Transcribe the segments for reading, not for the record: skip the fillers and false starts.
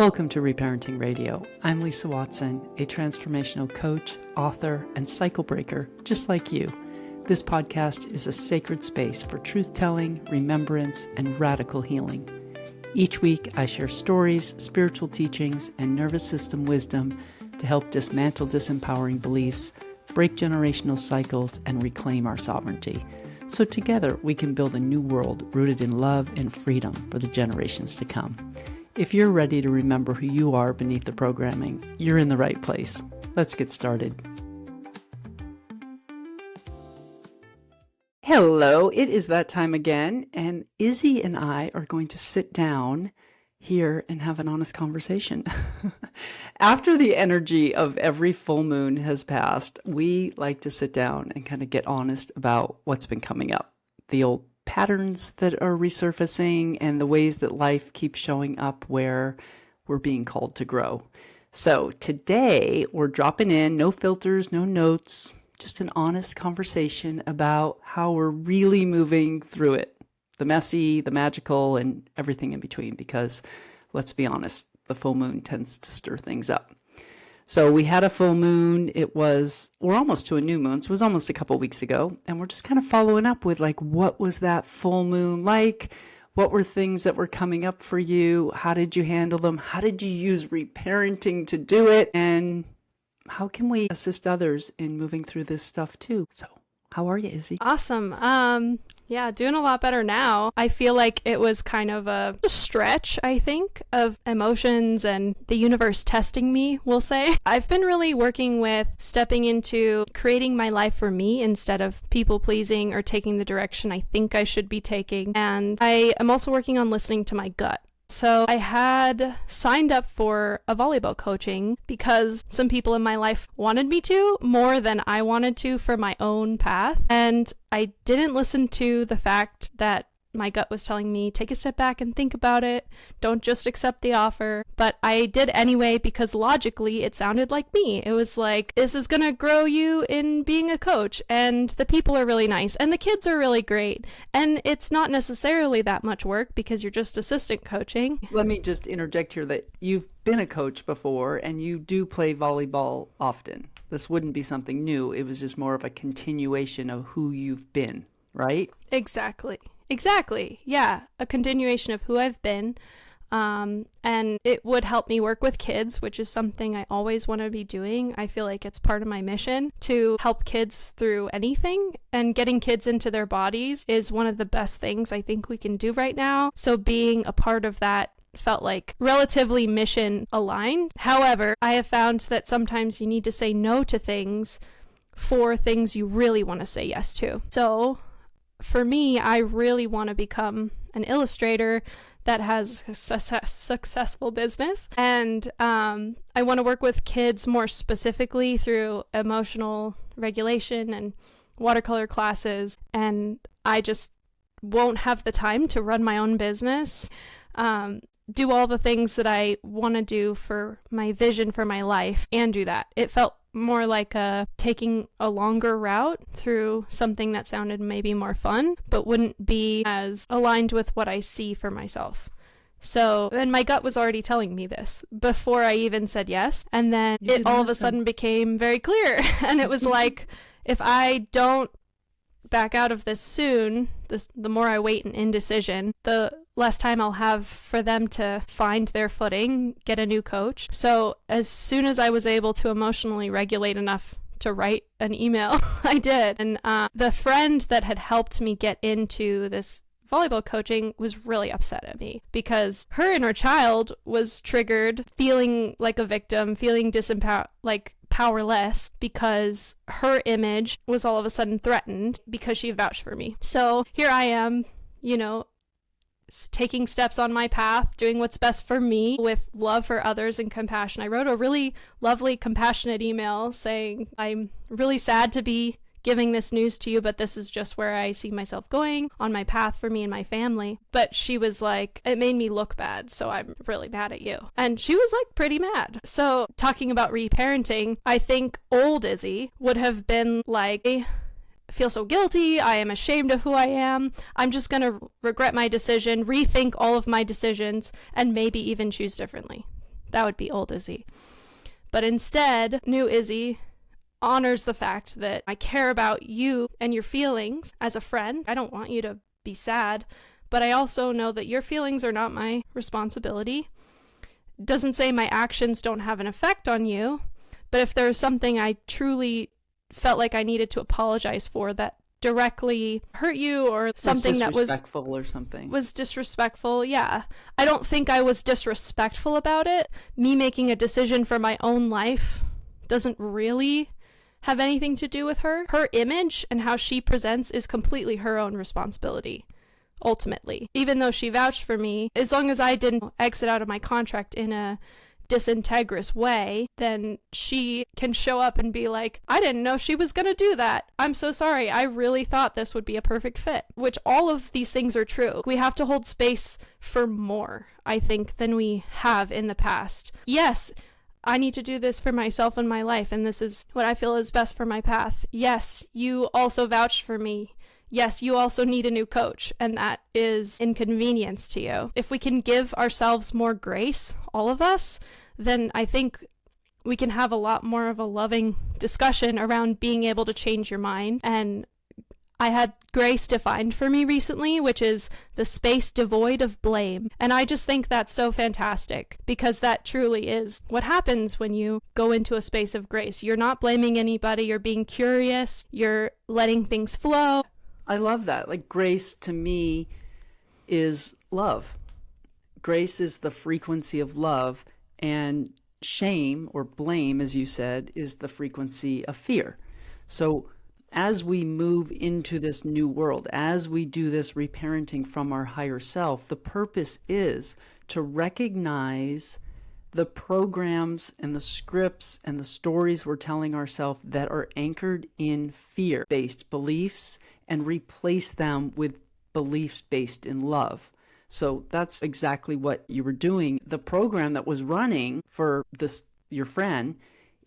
Welcome to Reparenting Radio. I'm Lisa Watson, a transformational coach, author, and cycle breaker, just like you. This podcast is a sacred space for truth-telling, remembrance, and radical healing. Each week, I share stories, spiritual teachings, and nervous system wisdom to help dismantle disempowering beliefs, break generational cycles, and reclaim our sovereignty. So together, we can build a new world rooted in love and freedom for the generations to come. If you're ready to remember who you are beneath the programming, you're in the right place. Let's get started. Hello, it is that time again, and Izzy and I are going to sit down here and have an honest conversation. After the energy of every full moon has passed, we like to sit down and kind of get honest about what's been coming up. The old patterns that are resurfacing and the ways that life keeps showing up where we're being called to grow. So today we're dropping in, no filters, no notes, just an honest conversation about how we're really moving through it. The messy, the magical, and everything in between, because let's be honest, the full moon tends to stir things up. So we had a full moon. We're almost to a new moon. So it was almost a couple weeks ago. And we're just kind of following up with what was that full moon like? What were things that were coming up for you? How did you handle them? How did you use reparenting to do it? And how can we assist others in moving through this stuff too? So how are you, Izzy? Awesome. Yeah, doing a lot better now. I feel like it was kind of a stretch, I think, of emotions and the universe testing me, we'll say. I've been really working with stepping into creating my life for me instead of people pleasing or taking the direction I think I should be taking. And I am also working on listening to my gut. So I had signed up for a volleyball coaching because some people in my life wanted me to more than I wanted to for my own path. And I didn't listen to the fact that my gut was telling me, take a step back and think about it. Don't just accept the offer. But I did anyway because logically it sounded like me. It was like, this is going to grow you in being a coach. And the people are really nice. And the kids are really great. And it's not necessarily that much work because you're just assistant coaching. Let me just interject here that you've been a coach before and you do play volleyball often. This wouldn't be something new. It was just more of a continuation of who you've been, right? Exactly. Yeah. A continuation of who I've been. And it would help me work with kids, which is something I always want to be doing. I feel like it's part of my mission to help kids through anything, and getting kids into their bodies is one of the best things I think we can do right now. So being a part of that felt like relatively mission aligned. However, I have found that sometimes you need to say no to things for things you really want to say yes to. So for me, I really want to become an illustrator that has a successful business. And I want to work with kids more specifically through emotional regulation and watercolor classes. And I just won't have the time to run my own business, do all the things that I want to do for my vision for my life, and do that. It felt more like taking a longer route through something that sounded maybe more fun, but wouldn't be as aligned with what I see for myself. So, and my gut was already telling me this before I even said yes. And then it all of a sudden became very clear. And it was like, if I don't back out of this soon, the more I wait in indecision, the less time I'll have for them to find their footing, get a new coach. So as soon as I was able to emotionally regulate enough to write an email, I did. And the friend that had helped me get into this volleyball coaching was really upset at me because her inner child was triggered, feeling like a victim, feeling powerless because her image was all of a sudden threatened because she vouched for me. So here I am, taking steps on my path, doing what's best for me with love for others and compassion. I wrote a really lovely, compassionate email saying, I'm really sad to be giving this news to you, but this is just where I see myself going on my path for me and my family. But she was like, it made me look bad, so I'm really mad at you. And she was like pretty mad. So talking about reparenting, I think old Izzy would have been like, I feel so guilty, I am ashamed of who I am, I'm just gonna regret my decision, rethink all of my decisions, and maybe even choose differently. That would be old Izzy. But instead, new Izzy honors the fact that I care about you and your feelings as a friend. I don't want you to be sad, but I also know that your feelings are not my responsibility. Doesn't say my actions don't have an effect on you, but if there's something I truly felt like I needed to apologize for that directly hurt you, or something that was disrespectful or something was disrespectful, yeah, I don't think I was disrespectful about it. Me making a decision for my own life doesn't really have anything to do with her. Her image and how she presents is completely her own responsibility, ultimately. Even though she vouched for me, as long as I didn't exit out of my contract in a disintegrous way, then she can show up and be like, I didn't know she was gonna do that. I'm so sorry. I really thought this would be a perfect fit. Which all of these things are true. We have to hold space for more, I think, than we have in the past. Yes, I need to do this for myself and my life, and this is what I feel is best for my path. Yes, you also vouched for me. Yes, you also need a new coach, and that is inconvenience to you. If we can give ourselves more grace, all of us, then I think we can have a lot more of a loving discussion around being able to change your mind. And I had grace defined for me recently, which is the space devoid of blame. And I just think that's so fantastic, because that truly is what happens when you go into a space of grace. You're not blaming anybody, you're being curious, you're letting things flow. I love that. Like, grace to me is love. Grace is the frequency of love, and shame, or blame, as you said, is the frequency of fear. So as we move into this new world, as we do this reparenting from our higher self, the purpose is to recognize the programs and the scripts and the stories we're telling ourselves that are anchored in fear-based beliefs, and replace them with beliefs based in love. So that's exactly what you were doing. The program that was running for this, your friend,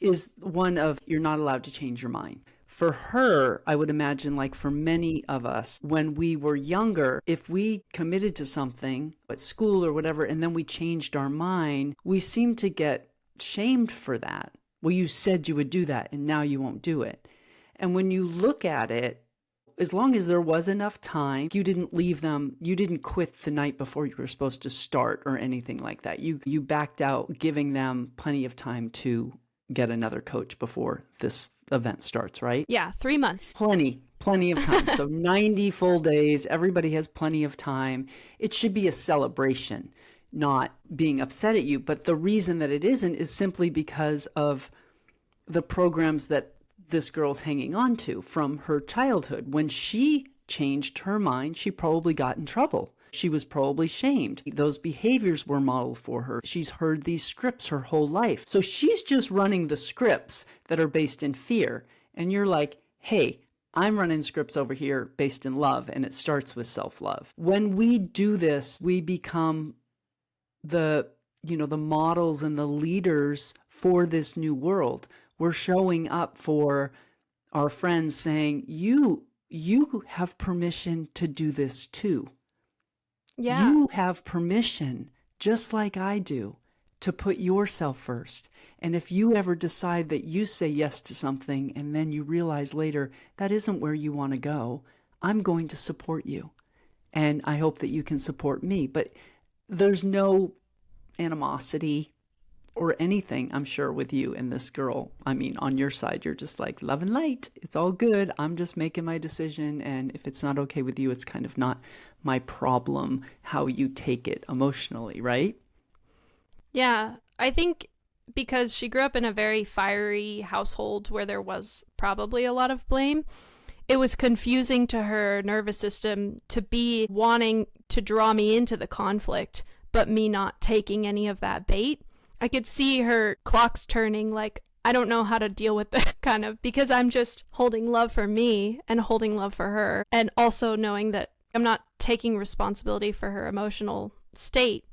is one of, you're not allowed to change your mind. For her, I would imagine, like for many of us, when we were younger, if we committed to something at school or whatever, and then we changed our mind, we seem to get shamed for that. Well, you said you would do that, and now you won't do it. And when you look at it, as long as there was enough time, you didn't leave them, you didn't quit the night before you were supposed to start or anything like that. You backed out, giving them plenty of time to get another coach before this event starts, right? Yeah, 3 months. Plenty of time. So 90 full days, everybody has plenty of time. It should be a celebration, not being upset at you. But the reason that it isn't is simply because of the programs that this girl's hanging on to from her childhood. When she changed her mind, she probably got in trouble. She was probably shamed. Those behaviors were modeled for her. She's heard these scripts her whole life. So she's just running the scripts that are based in fear. And you're like, hey, I'm running scripts over here based in love, and it starts with self-love. When we do this, we become the models and the leaders for this new world. We're showing up for our friends, saying, you have permission to do this too. Yeah. You have permission, just like I do, to put yourself first. And if you ever decide that you say yes to something and then you realize later that isn't where you want to go, I'm going to support you. And I hope that you can support me. But there's no animosity or anything, I'm sure, with you and this girl. I mean, on your side, you're just like, love and light. It's all good. I'm just making my decision. And if it's not okay with you, it's kind of not my problem how you take it emotionally, right? Yeah, I think because she grew up in a very fiery household where there was probably a lot of blame, it was confusing to her nervous system to be wanting to draw me into the conflict, but me not taking any of that bait. I could see her clocks turning, like, I don't know how to deal with that, kind of, because I'm just holding love for me and holding love for her, and also knowing that I'm not taking responsibility for her emotional state,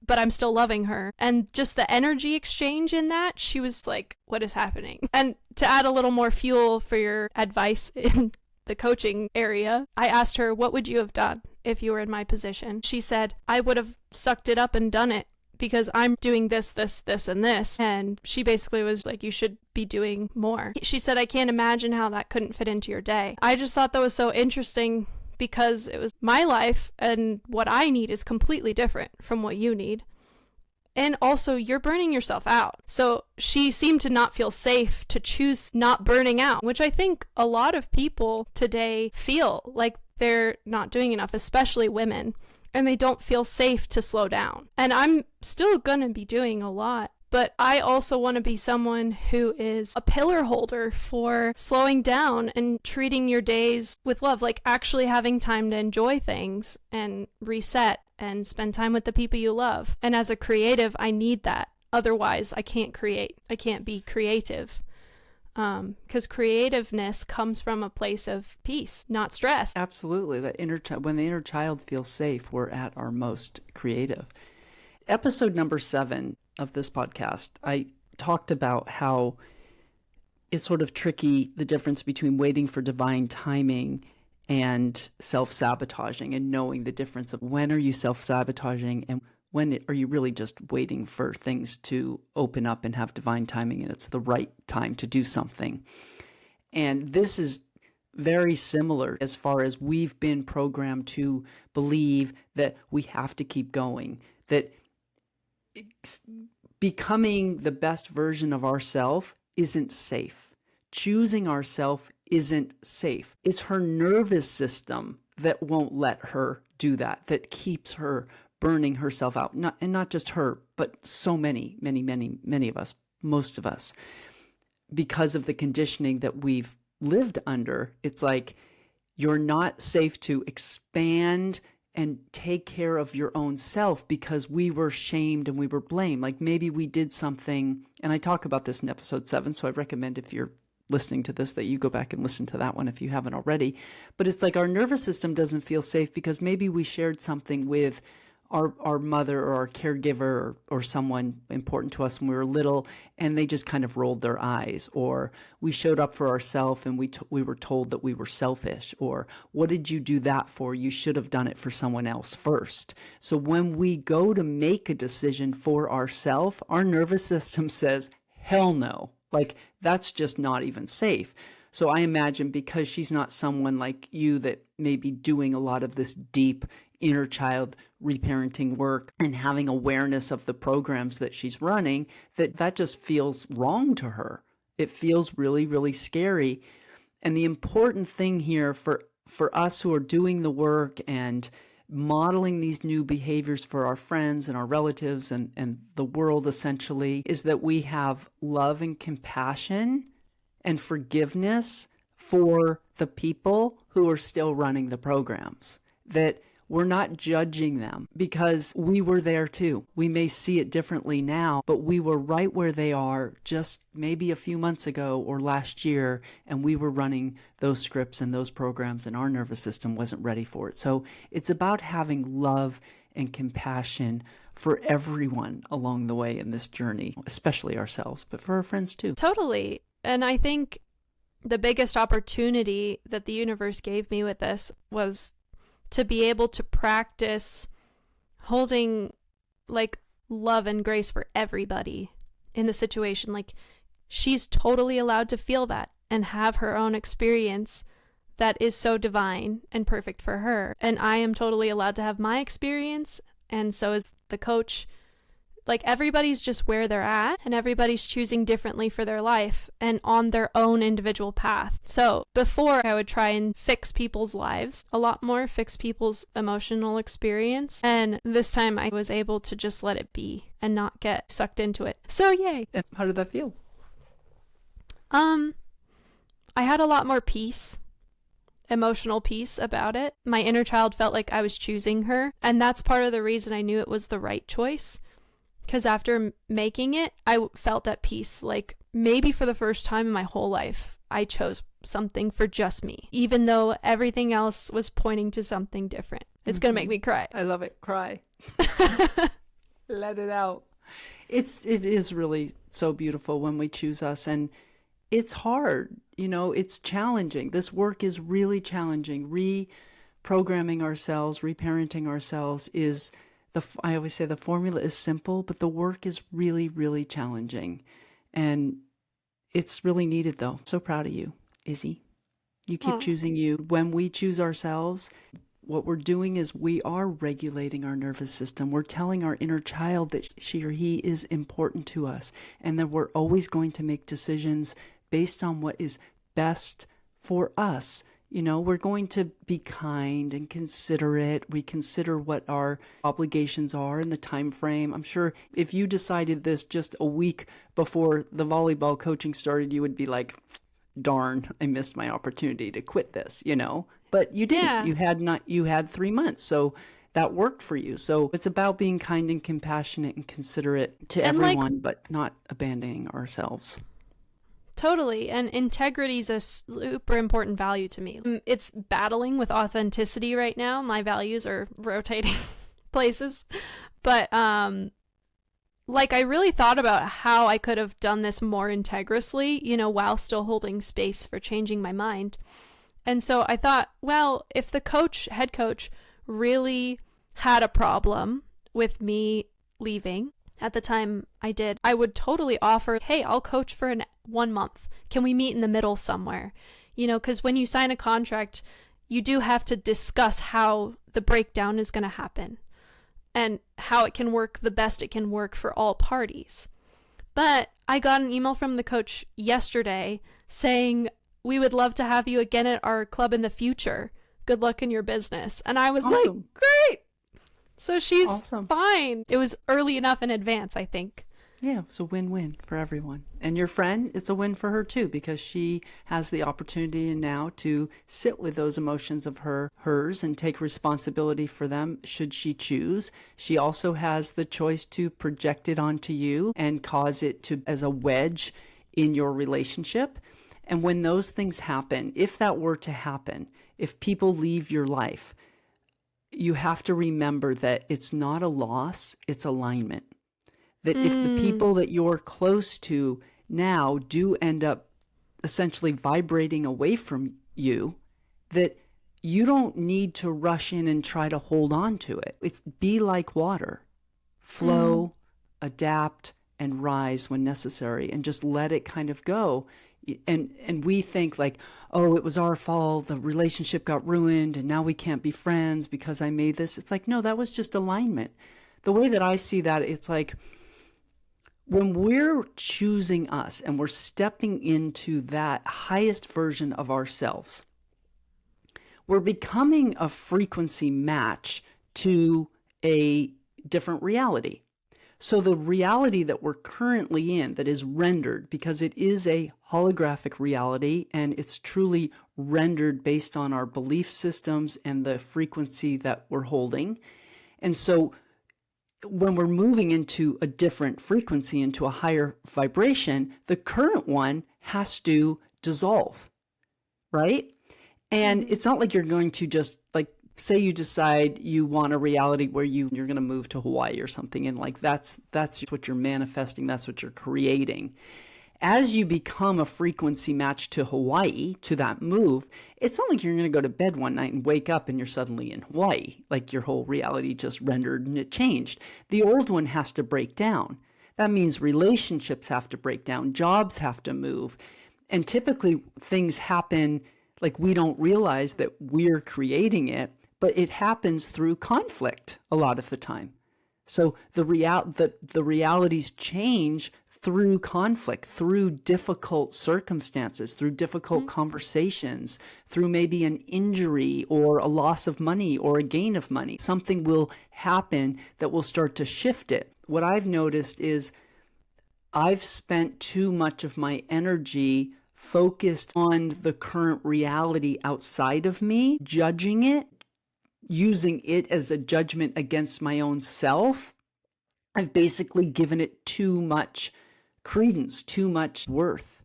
but I'm still loving her. And just the energy exchange in that, she was like, what is happening? And to add a little more fuel for your advice in the coaching area, I asked her, what would you have done if you were in my position? She said, I would have sucked it up and done it, because I'm doing this, and this. And she basically was like, you should be doing more. She said, I can't imagine how that couldn't fit into your day. I just thought that was so interesting because it was my life, and what I need is completely different from what you need. And also, you're burning yourself out. So she seemed to not feel safe to choose not burning out, which I think a lot of people today feel like they're not doing enough, especially women, and they don't feel safe to slow down. And I'm still gonna be doing a lot, but I also want to be someone who is a pillar holder for slowing down and treating your days with love, like actually having time to enjoy things and reset and spend time with the people you love. And as a creative, I need that. Otherwise, I can't create. I can't be creative. Because creativeness comes from a place of peace, not stress. Absolutely. When the inner child feels safe, we're at our most creative. Episode number 7 of this podcast, I talked about how it's sort of tricky, the difference between waiting for divine timing and self-sabotaging, and knowing the difference of when are you self-sabotaging and when are you really just waiting for things to open up and have divine timing and it's the right time to do something. And this is very similar as far as we've been programmed to believe that we have to keep going, that becoming the best version of ourselves isn't safe. Choosing ourselves isn't safe. It's her nervous system that won't let her do that, that keeps her burning herself out. Not just her, but so many of us, most of us, because of the conditioning that we've lived under. It's like you're not safe to expand and take care of your own self because we were shamed and we were blamed. Like maybe we did something, and I talk about this in episode 7, so I recommend if you're listening to this that you go back and listen to that one if you haven't already. But it's like our nervous system doesn't feel safe because maybe we shared something with our mother or our caregiver or someone important to us when we were little, and they just kind of rolled their eyes, or we showed up for ourselves and we were told that we were selfish, or what did you do that for? You should have done it for someone else first. So when we go to make a decision for ourselves, our nervous system says, hell no, like that's just not even safe. So I imagine because she's not someone like you that may be doing a lot of this deep inner child reparenting work and having awareness of the programs that she's running, that just feels wrong to her. It feels really, really scary. And the important thing here for us who are doing the work and modeling these new behaviors for our friends and our relatives and the world essentially is that we have love and compassion and forgiveness for the people who are still running the programs, that we're not judging them because we were there too. We may see it differently now, but we were right where they are just maybe a few months ago or last year, and we were running those scripts and those programs, and our nervous system wasn't ready for it. So it's about having love and compassion for everyone along the way in this journey, especially ourselves, but for our friends too. Totally. And I think the biggest opportunity that the universe gave me with this was to be able to practice holding like love and grace for everybody in the situation. Like she's totally allowed to feel that and have her own experience that is so divine and perfect for her. And I am totally allowed to have my experience, and so is the coach. Like everybody's just where they're at, and everybody's choosing differently for their life and on their own individual path. So before I would try and fix people's lives a lot more, fix people's emotional experience. And this time I was able to just let it be and not get sucked into it. So yay. And how did that feel? I had a lot more peace, emotional peace about it. My inner child felt like I was choosing her. And that's part of the reason I knew it was the right choice. Because after making it, I felt at peace. Like maybe for the first time in my whole life, I chose something for just me, even though everything else was pointing to something different. It's going to make me cry. I love it. Cry. Let it out. It is really so beautiful when we choose us, and it's hard. You know, it's challenging. This work is really challenging. Reprogramming ourselves, reparenting ourselves is I always say the formula is simple, but the work is really, really challenging. And it's really needed though. So proud of you, Izzy. You keep Oh, choosing you. When we choose ourselves, what we're doing is we are regulating our nervous system. We're telling our inner child that she or he is important to us and that we're always going to make decisions based on what is best for us. You know, we're going to be kind and considerate. We consider what our obligations are and the time frame. I'm sure if you decided this just a week before the volleyball coaching started, you would be like, darn, I missed my opportunity to quit this, you know? But you didn't. yeah. You had 3 months. So that worked for you. So it's about being kind and compassionate and considerate to And like, everyone, but not abandoning ourselves. totally. And integrity is a super important value to me. It's battling with authenticity right now. My values are rotating places. But like I really thought about how I could have done this more integrously, you know, while still holding space for changing my mind. And so I thought, well, if the head coach really had a problem with me leaving at the time I did, I would totally offer, hey, I'll coach for 1 month. Can we meet in the middle somewhere? You know, because when you sign a contract, you do have to discuss how the breakdown is going to happen and how it can work the best it can work for all parties. But I got an email from the coach yesterday saying, we would love to have you again at our club in the future. Good luck in your business. And I was like, Awesome. great. So she's Awesome. fine. It was early enough in advance, I think. Yeah, it's a win-win for everyone. And your friend, it's a win for her too, because she has the opportunity now to sit with those emotions of hers and take responsibility for them should she choose. She also has the choice to project it onto you and cause it to as a wedge in your relationship. And when those things happen, if that were to happen, if people leave your life, you have to remember that it's not a loss, it's alignment. That if the people that you're close to now do end up essentially vibrating away from you, that you don't need to rush in and try to hold on to it. It's be like water, flow, adapt, and rise when necessary, and just let it kind of go. And we think like, oh, it was our fault, the relationship got ruined, and now we can't be friends because I made this. It's like, no, that was just alignment. The way that I see that, it's like, when we're choosing us and we're stepping into that highest version of ourselves, we're becoming a frequency match to a different reality. So the reality that we're currently in, that is rendered, because it is a holographic reality and it's truly rendered based on our belief systems and the frequency that we're holding. And so when we're moving into a different frequency, into a higher vibration, the current one has to dissolve, right? And it's not like you're going to just like, say you decide you want a reality where you're going to move to Hawaii or something, and like that's what you're manifesting, that's what you're creating. As you become a frequency match to Hawaii, to that move, it's not like you're going to go to bed one night and wake up and you're suddenly in Hawaii, like your whole reality just rendered and it changed. The old one has to break down. That means relationships have to break down, jobs have to move. And typically things happen like we don't realize that we're creating it, but it happens through conflict a lot of the time. So the realities change through conflict, through difficult circumstances, through difficult conversations, through maybe an injury or a loss of money or a gain of money. Something will happen that will start to shift it. What I've noticed is I've spent too much of my energy focused on the current reality outside of me, judging it, using it as a judgment against my own self. I've basically given it too much credence, too much worth.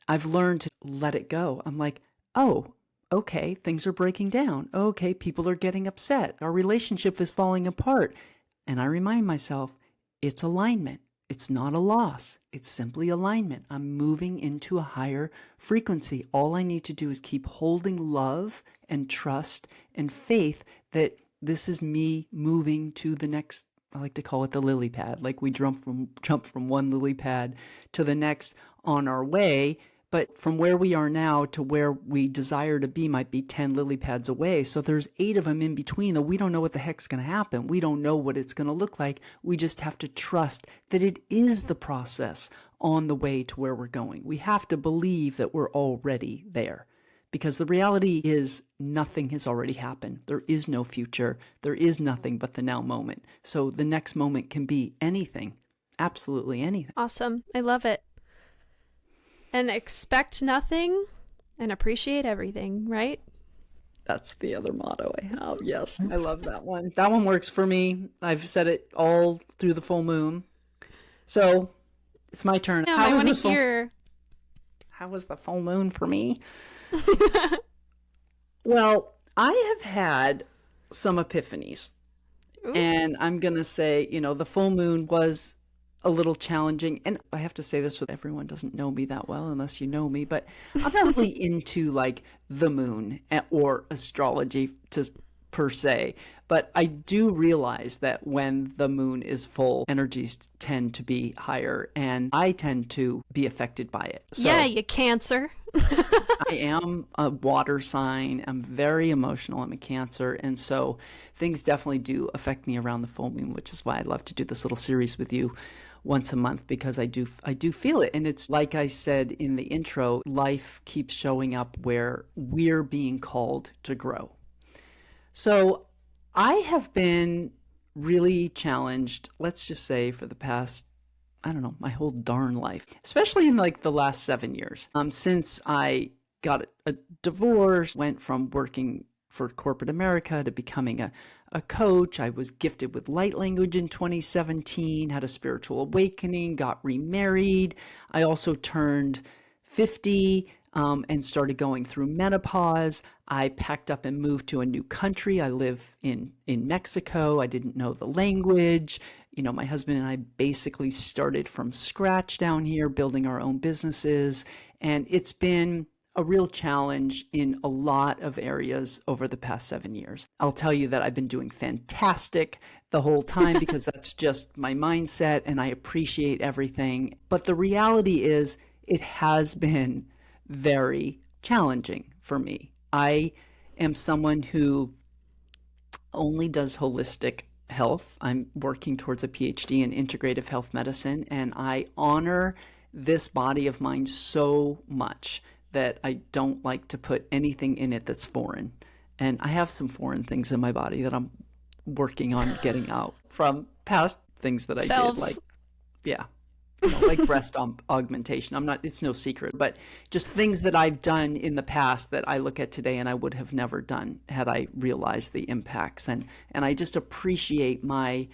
I've learned to let it go. I'm like, oh, okay, things are breaking down. Okay, people are getting upset. Our relationship is falling apart. And I remind myself, it's alignment. It's not a loss. It's simply alignment. I'm moving into a higher frequency. All I need to do is keep holding love and trust and faith that This is me moving to the next, I like to call it the lily pad. Like we jump from one lily pad to the next on our way. But from where we are now to where we desire to be might be 10 lily pads away. So there's 8 of them in between that we don't know what the heck's going to happen. We don't know what it's going to look like. We just have to trust that it is the process on the way to where we're going. We have to believe that we're already there. Because the reality is nothing has already happened. There is no future. There is nothing but the now moment. So the next moment can be anything, absolutely anything. Awesome. I love it. And expect nothing and appreciate everything, right? That's the other motto I have. Yes, I love that one. That one works for me. I've said it all through the full moon. So it's my turn. Yeah, I want to hear. How was the full moon for me? Well, I have had some epiphanies. Ooh. And I'm going to say, the full moon was a little challenging. And I have to say this with everyone doesn't know me that well unless you know me, but I'm not really into like the moon or astrology per se. But I do realize that when the moon is full, energies tend to be higher and I tend to be affected by it. So, yeah, you Cancer. I am a water sign. I'm very emotional. I'm a Cancer. And so things definitely do affect me around the full moon, which is why I love to do this little series with you once a month, because I do feel it. And it's like I said in the intro, life keeps showing up where we're being called to grow. So I have been really challenged, let's just say for the past, I don't know, my whole darn life, especially in like the last 7 years, since I got a divorce, went from working for corporate America to becoming a coach. I was gifted with light language in 2017, had a spiritual awakening, got remarried. I also turned 50 and started going through menopause. I packed up and moved to a new country. I live in Mexico. I didn't know the language. My husband and I basically started from scratch down here, building our own businesses. And it's been a real challenge in a lot of areas over the past 7 years. I'll tell you that I've been doing fantastic the whole time because that's just my mindset and I appreciate everything. But the reality is it has been very challenging for me. I am someone who only does holistic health. I'm working towards a PhD in integrative health medicine, and I honor this body of mine so much that I don't like to put anything in it that's foreign. And I have some foreign things in my body that I'm working on getting out from past things that I did, like, yeah, like breast augmentation. It's no secret, but just things that I've done in the past that I look at today and I would have never done had I realized the impacts. And I just appreciate my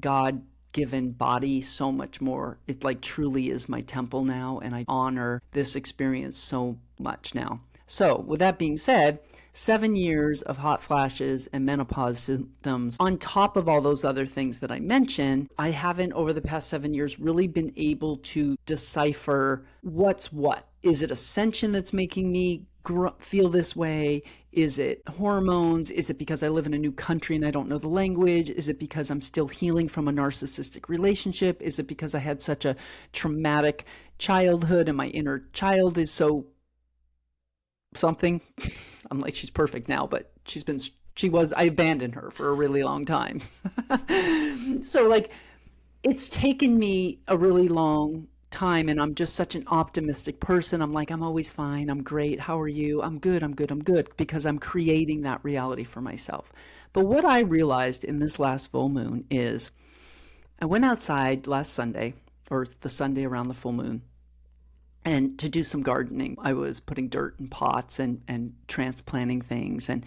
God-given body so much more. It like truly is my temple now, and I honor this experience so much now. So with that being said, 7 years of hot flashes and menopause symptoms on top of all those other things that I mentioned, I haven't over the past 7 years really been able to decipher what's what. Is it ascension that's making me feel this way? Is it hormones? Is it because I live in a new country and I don't know the language? Is it because I'm still healing from a narcissistic relationship? Is it because I had such a traumatic childhood and my inner child is so something? I'm like, she's perfect now, but I abandoned her for a really long time. So like, it's taken me a really long time, and I'm just such an optimistic person. I'm like, I'm always fine. I'm great. How are you? I'm good. I'm good. I'm good. Because I'm creating that reality for myself. But what I realized in this last full moon is I went outside last Sunday, or the Sunday around the full moon, and to do some gardening. I was putting dirt in pots and transplanting things. And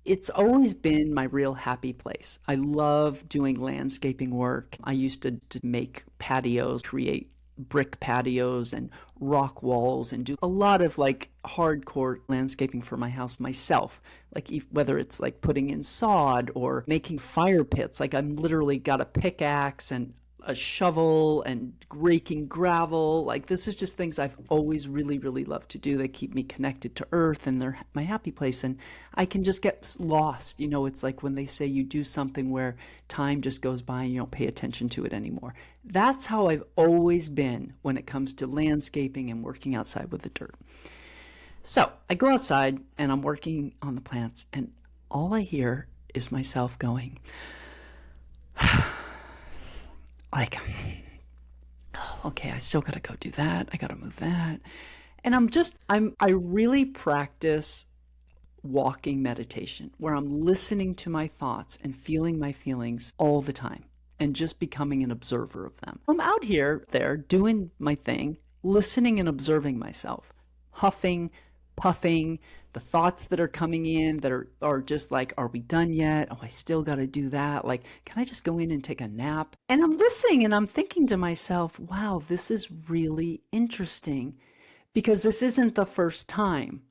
it's always been my real happy place. I love doing landscaping work. I used to make patios, create brick patios and rock walls, and do a lot of like hardcore landscaping for my house myself. Like whether it's like putting in sod or making fire pits. Like I'm literally got a pickaxe and a shovel and raking gravel. Like, this is just things I've always really, really loved to do. They keep me connected to earth, and they're my happy place. And I can just get lost. You know, it's like when they say you do something where time just goes by and you don't pay attention to it anymore. That's how I've always been when it comes to landscaping and working outside with the dirt. So I go outside and I'm working on the plants, and all I hear is myself going, like, oh, okay, I still got to go do that. I got to move that. And I really practice walking meditation where I'm listening to my thoughts and feeling my feelings all the time and just becoming an observer of them. I'm out there doing my thing, listening and observing myself, huffing, puffing, the thoughts that are coming in that are just like, are we done yet? Oh, I still got to do that. Like, can I just go in and take a nap? And I'm listening and I'm thinking to myself, wow, this is really interesting, because this isn't the first time.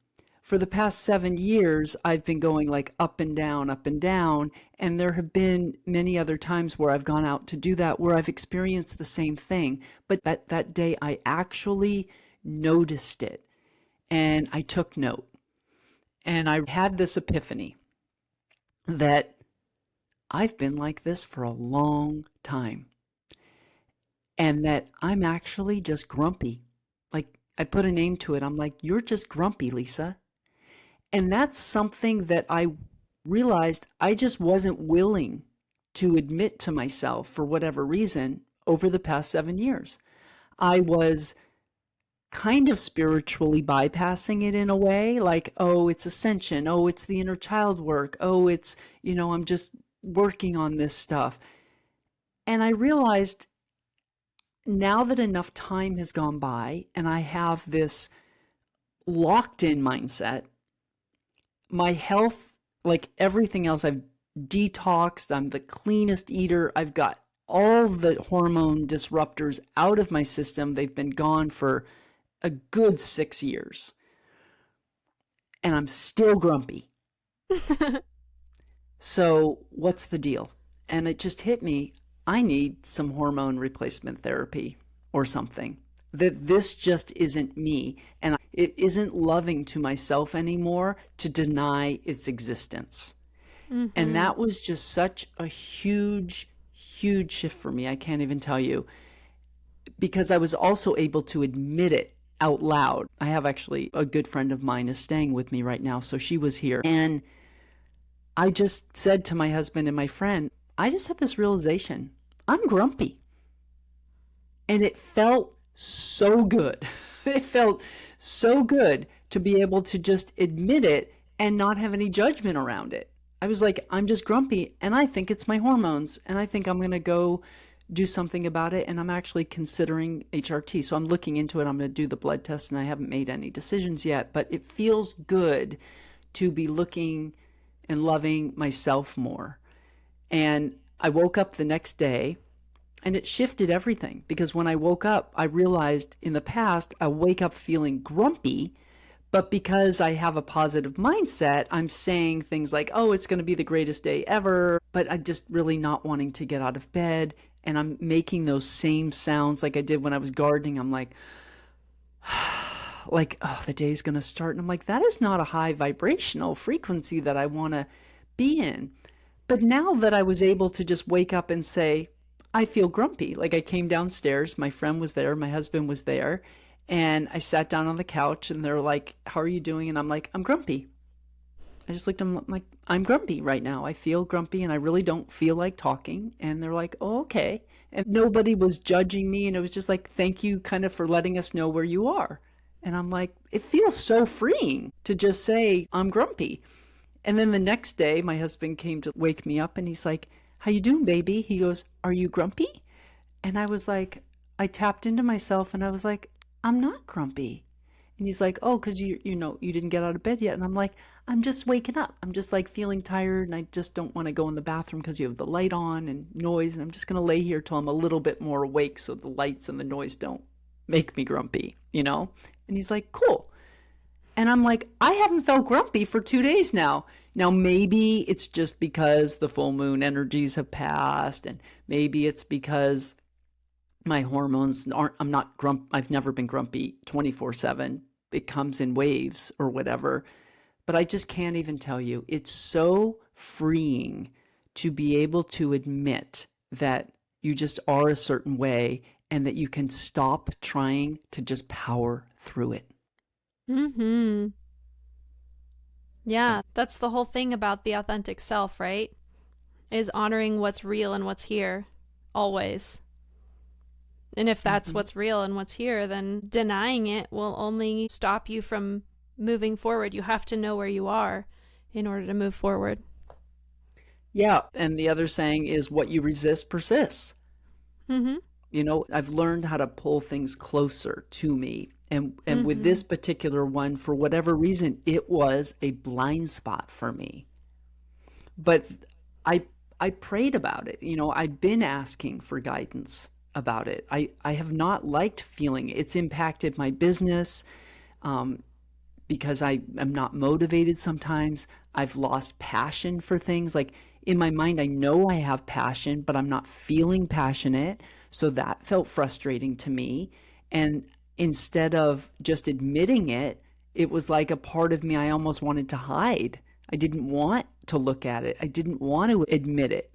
For the past 7 years, I've been going like up and down, and there have been many other times where I've gone out to do that, where I've experienced the same thing. But that day I actually noticed it, and I took note. And I had this epiphany that I've been like this for a long time, and that I'm actually just grumpy. Like, I put a name to it. I'm like, you're just grumpy, Lisa. And that's something that I realized I just wasn't willing to admit to myself for whatever reason over the past 7 years. I was kind of spiritually bypassing it in a way, like, oh, it's ascension. Oh, it's the inner child work. Oh, it's, I'm just working on this stuff. And I realized now that enough time has gone by and I have this locked in mindset, my health, like everything else, I've detoxed. I'm the cleanest eater. I've got all the hormone disruptors out of my system. They've been gone for a good 6 years. And I'm still grumpy. So what's the deal? And it just hit me. I need some hormone replacement therapy or something. That this just isn't me, and it isn't loving to myself anymore to deny its existence. Mm-hmm. And that was just such a huge, huge shift for me. I can't even tell you, because I was also able to admit it out loud. I have actually a good friend of mine is staying with me right now, so she was here. And I just said to my husband and my friend, I just had this realization. I'm grumpy. And it felt so good. It felt so good to be able to just admit it and not have any judgment around it. I was like, I'm just grumpy, and I think it's my hormones, and I think I'm going to go do something about it, and I'm actually considering HRT. So I'm looking into it. I'm going to do the blood test, and I haven't made any decisions yet, but it feels good to be looking and loving myself more. And I woke up the next day, and it shifted everything, because when I woke up, I realized in the past, I wake up feeling grumpy, but because I have a positive mindset, I'm saying things like, oh, it's going to be the greatest day ever, but I'm just really not wanting to get out of bed. And I'm making those same sounds like I did when I was gardening. I'm like, oh, the day's going to start. And I'm like, that is not a high vibrational frequency that I want to be in. But now that I was able to just wake up and say, I feel grumpy. Like, I came downstairs, my friend was there, my husband was there, and I sat down on the couch, and they're like, how are you doing? And I'm like, I'm grumpy. I just looked at them like, I'm grumpy right now. I feel grumpy, and I really don't feel like talking. And they're like, oh, okay. And nobody was judging me, and it was just like, thank you kind of for letting us know where you are. And I'm like, it feels so freeing to just say, I'm grumpy. And then the next day, my husband came to wake me up, and he's like, how you doing, baby? He goes, are you grumpy? And I was like, I tapped into myself and I was like, I'm not grumpy. And he's like, oh, because you didn't get out of bed yet. And I'm like, I'm just waking up. I'm just like feeling tired, and I just don't want to go in the bathroom because you have the light on and noise. And I'm just going to lay here till I'm a little bit more awake so the lights and the noise don't make me grumpy, And he's like, cool. And I'm like, I haven't felt grumpy for 2 days now. Now, maybe it's just because the full moon energies have passed, and maybe it's because My hormones aren't, I'm not I've never been grumpy 24/7. It comes in waves or whatever. But I just can't even tell you. It's so freeing to be able to admit that you just are a certain way and that you can stop trying to just power through it. Mm-hmm. Yeah, So, that's the whole thing about the authentic self, right? Is honoring what's real and what's here, always. And if that's mhm. what's real and what's here, then denying it will only stop you from moving forward. You have to know where you are in order to move forward. Yeah. And the other saying is what you resist persists. Mm-hmm. I've learned how to pull things closer to me. And with Mm-hmm. this particular one, for whatever reason, it was a blind spot for me. But I I prayed about it. I've been asking for guidance about it. I have not liked feeling it. It's impacted my business um, because I am not motivated sometimes. I've lost passion for things. Like in my mind, I know I have passion, but I'm not feeling passionate. So that felt frustrating to me. And instead of just admitting it, it was like a part of me I almost wanted to hide. I didn't want to look at it. I didn't want to admit it.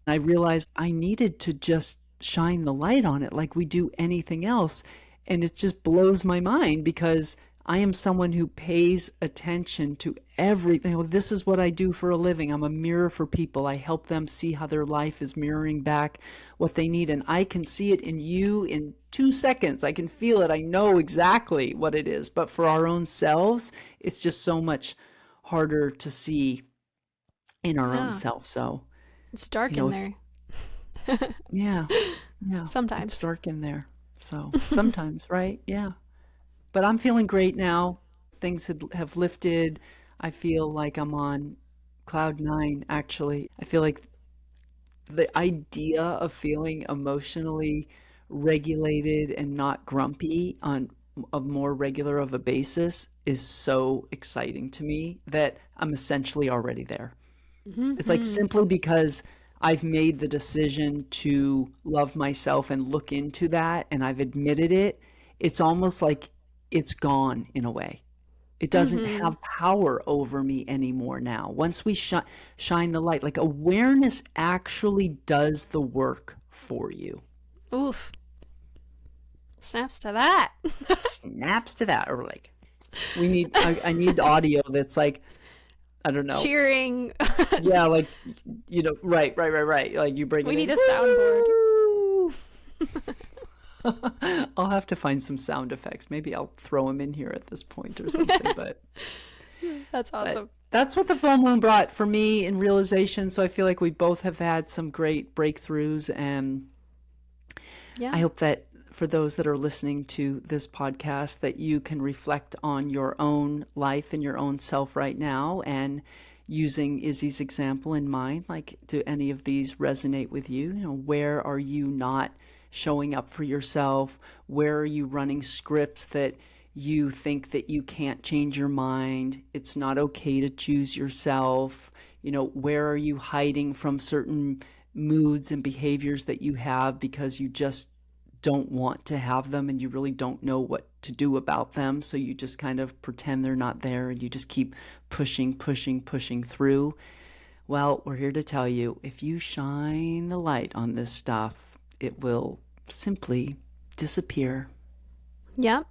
I realized I needed to just shine the light on it like we do anything else. And it just blows my mind because I am someone who pays attention to everything. This is what I do for a living. I'm a mirror for people. I help them see how their life is mirroring back what they need. And I can see it in you in 2 seconds. I can feel it. I know exactly what it is. But for our own selves, it's just so much harder to see in our own Yeah. self. So, It's dark in if there. yeah, yeah, it's Sometimes. dark in there. So sometimes, right? Yeah. But I'm feeling great now. Things have lifted. I feel like I'm on cloud nine, actually. I feel like the idea of feeling emotionally regulated and not grumpy on a more regular of a basis is so exciting to me that I'm essentially already there. It's like Mm-hmm. simply because I've made the decision to love myself and look into that and I've admitted it, it's almost like it's gone in a way. It doesn't Mm-hmm. have power over me anymore now. Once we shine the light, like awareness actually does the work for you. Oof. Snaps to that. Snaps to that, or like I need audio that's like, I don't know. Cheering. Yeah, like right. Like you bring We it need in. a soundboard. Woo! I'll have to find some sound effects. Maybe I'll throw them in here at this point or something. That's But awesome. that's what the full moon brought for me in realization. So I feel like we both have had some great breakthroughs, and I Yeah. hope that for those that are listening to this podcast, that you can reflect on your own life and your own self right now, and using Izzy's example in mind, like, do any of these resonate with you? Where are you not showing up for yourself? Where are you running scripts that you think that you can't change your mind? It's not okay to choose yourself. Where are you hiding from certain moods and behaviors that you have because you just don't want to have them and you really don't know what to do about them? So you just kind of pretend they're not there and you just keep pushing through. Well, we're here to tell you, if you shine the light on this stuff, it will simply disappear. Yep.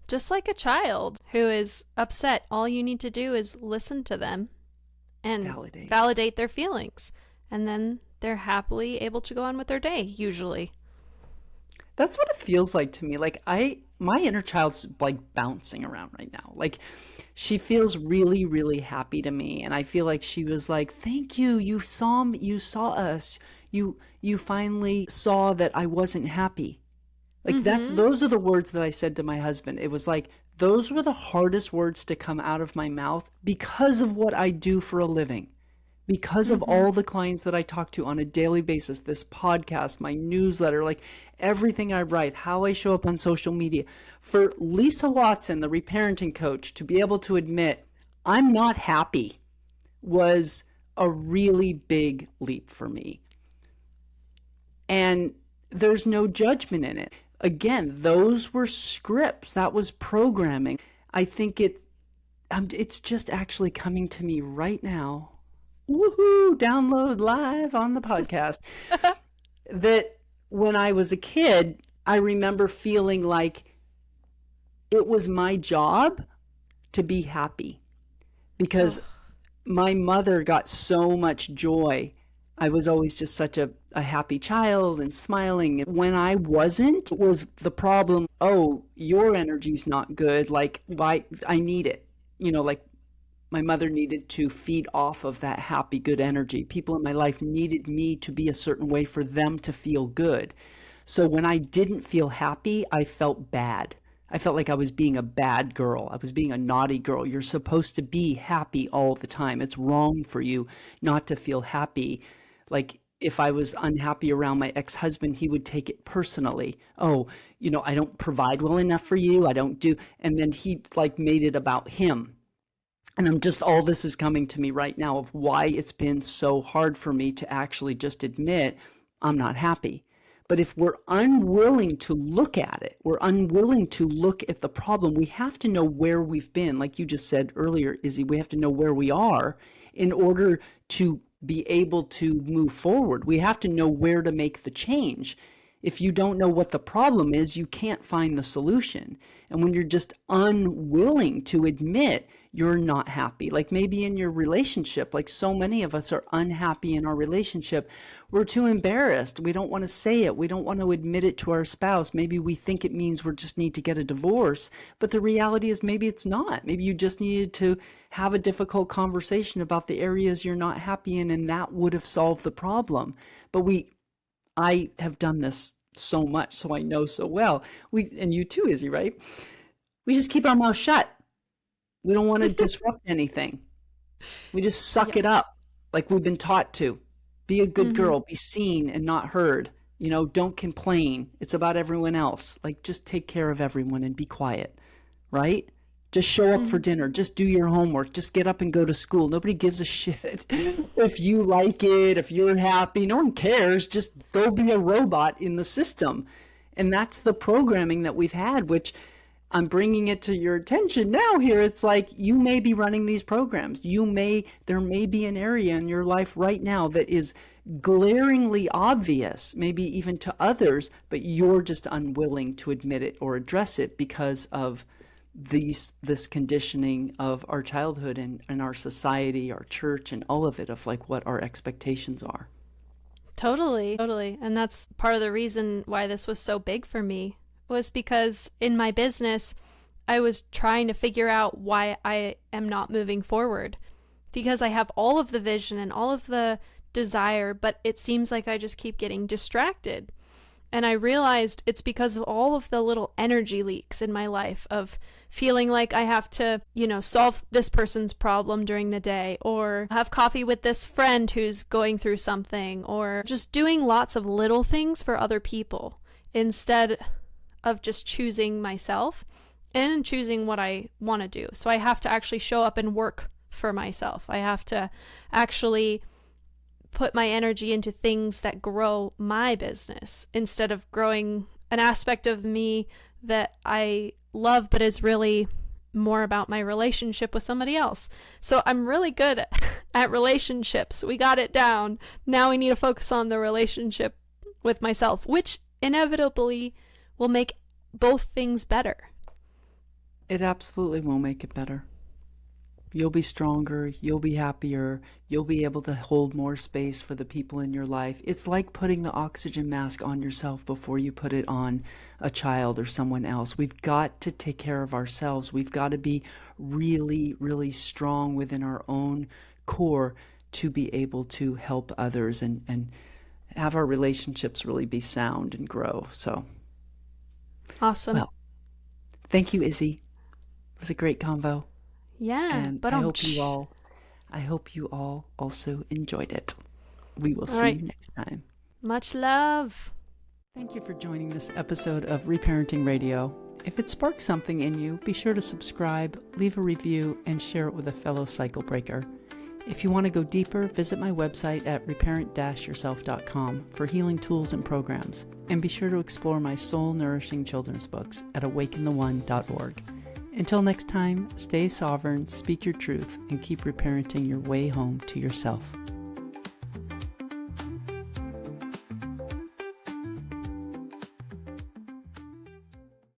Just like a child who is upset, all you need to do is listen to them and Validate. validate their feelings. And then they're happily able to go on with their day, usually. That's what it feels like to me. Like my inner child's like bouncing around right now. Like she feels really, really happy to me. And I feel like she was like, thank you. You saw me, you saw us. You finally saw that I wasn't happy. Like Mm-hmm. those are the words that I said to my husband. It was like those were the hardest words to come out of my mouth because of what I do for a living, because of Mm-hmm. all the clients that I talk to on a daily basis, this podcast, my newsletter, like everything I write, how I show up on social media. For Lisa Watson, the reparenting coach, to be able to admit I'm not happy was a really big leap for me. And there's no judgment in it. Again, those were scripts. That was programming. I think it's just actually coming to me right now. Woohoo! Download live on the podcast. That when I was a kid, I remember feeling like it was my job to be happy because my mother got so much joy. I was always just such a happy child and smiling. And when I wasn't, it was the problem. Oh, your energy's not good. Like, I need it. Like my mother needed to feed off of that happy, good energy. People in my life needed me to be a certain way for them to feel good. So when I didn't feel happy, I felt bad. I felt like I was being a bad girl. I was being a naughty girl. You're supposed to be happy all the time. It's wrong for you not to feel happy. Like if I was unhappy around my ex-husband, he would take it personally. Oh, I don't provide well enough for you. I don't do. And then he like made it about him. And all this is coming to me right now of why it's been so hard for me to actually just admit I'm not happy. But if we're unwilling to look at it, we're unwilling to look at the problem, we have to know where we've been. Like you just said earlier, Izzy, we have to know where we are in order to be able to move forward. We have to know where to make the change. If you don't know what the problem is, you can't find the solution. And when you're just unwilling to admit you're not happy, like maybe in your relationship, like so many of us are unhappy in our relationship, we're too embarrassed. We don't want to say it. We don't want to admit it to our spouse. Maybe we think it means we just need to get a divorce, but the reality is maybe it's not. Maybe you just needed to have a difficult conversation about the areas you're not happy in, and that would have solved the problem. But I have done this so much, so I know so well. And you too, Izzy, right? We just keep our mouth shut. We don't want to disrupt anything. We just suck it up like we've been taught to. Be a good girl, be seen and not heard. Don't complain. It's about everyone else. Like just take care of everyone and be quiet, right? Just show up for dinner. Just do your homework. Just get up and go to school. Nobody gives a shit if you like it, if you're happy. No one cares. Just go be a robot in the system. And that's the programming that we've had, which I'm bringing it to your attention now here. It's like you may be running these programs. There may be an area in your life right now that is glaringly obvious, maybe even to others, but you're just unwilling to admit it or address it because of this conditioning of our childhood and our society, our church, and all of it, of like what our expectations are. Totally. And that's part of the reason why this was so big for me, was because in my business, I was trying to figure out why I am not moving forward, because I have all of the vision and all of the desire, but it seems like I just keep getting distracted. And I realized it's because of all of the little energy leaks in my life of feeling like I have to, solve this person's problem during the day, or have coffee with this friend who's going through something, or just doing lots of little things for other people instead of just choosing myself and choosing what I want to do. So I have to actually show up and work for myself. I have to actually put my energy into things that grow my business instead of growing an aspect of me that I love but is really more about my relationship with somebody else. So I'm really good at relationships. We got it down. Now we need to focus on the relationship with myself, which inevitably will make both things better. It absolutely will make it better. You'll be stronger, you'll be happier, you'll be able to hold more space for the people in your life. It's like putting the oxygen mask on yourself before you put it on a child or someone else. We've got to take care of ourselves. We've got to be really, really strong within our own core to be able to help others and have our relationships really be sound and grow. So awesome. Well, thank you, Izzy. It was a great convo. Yeah, and but I hope you all also enjoyed it. We will see you next time. Much love. Thank you for joining this episode of Reparenting Radio. If it sparks something in you, be sure to subscribe, leave a review, and share it with a fellow cycle breaker. If you want to go deeper, visit my website at reparent-yourself.com for healing tools and programs, and be sure to explore my soul-nourishing children's books at awakentheone.org. Until next time, stay sovereign, speak your truth, and keep reparenting your way home to yourself.